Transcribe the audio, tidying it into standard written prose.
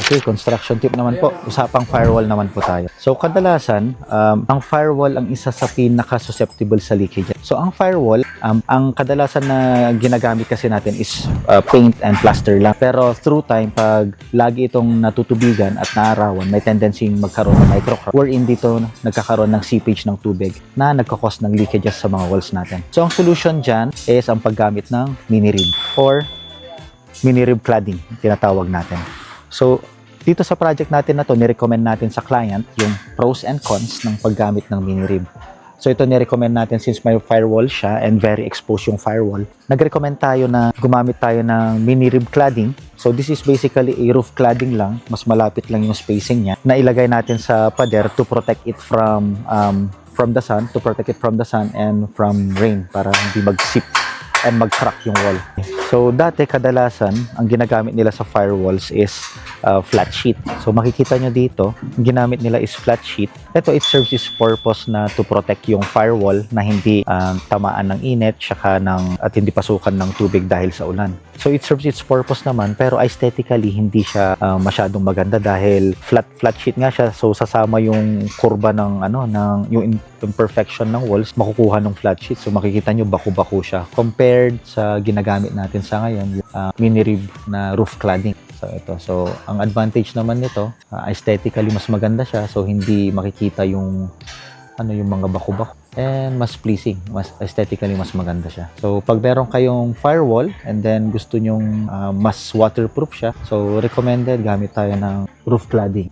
Okay, construction tip naman po. Usapang firewall naman po tayo. So, kadalasan, ang firewall ang isa sa pinaka-susceptible sa leakage. So, ang firewall, ang kadalasan na ginagamit kasi natin is paint and plaster lang. Pero through time, pag lagi itong natutubigan at naarawan, may tendency magkaroon ng microcrack wherein dito nagkakaroon ng seepage ng tubig na nagkakos ng leakages sa mga walls natin. So, ang solution dyan is ang paggamit ng mini-rib or mini-rib cladding, tinatawag natin. So, dito sa project natin na to, nirecommend natin sa client yung pros and cons ng paggamit ng mini-rib. So, ito nirecommend natin since may firewall siya and very exposed yung firewall. Nag-recommend tayo na gumamit tayo ng mini-rib cladding. So, this is basically a roof cladding lang. Mas malapit lang yung spacing niya na ilagay natin sa pader to protect it from the sun, and from rain para hindi mag-seep and mag-crack yung wall. So, dati kadalasan, ang ginagamit nila sa firewalls is flat sheet. So, makikita nyo dito, ang ginamit nila is flat sheet. Ito, it serves its purpose na to protect yung firewall na hindi tamaan ng init at hindi pasukan ng tubig dahil sa ulan. So, it serves its purpose naman, pero aesthetically, hindi siya masyadong maganda dahil flat sheet nga siya. So, sasama yung kurba yung imperfection ng walls, makukuha ng flat sheet. So, makikita nyo, baku-baku siya. Compared sa ginagamit natin sa ngayon, yung mini-rib na roof cladding. So, ito. So, ang advantage naman nito, aesthetically mas maganda siya. So, hindi makikita yung mga baku-baku. And mas pleasing, mas aesthetically mas maganda siya. So, pag meron kayong firewall and then gusto nyong mas waterproof siya, so recommended gamit tayo ng roof cladding.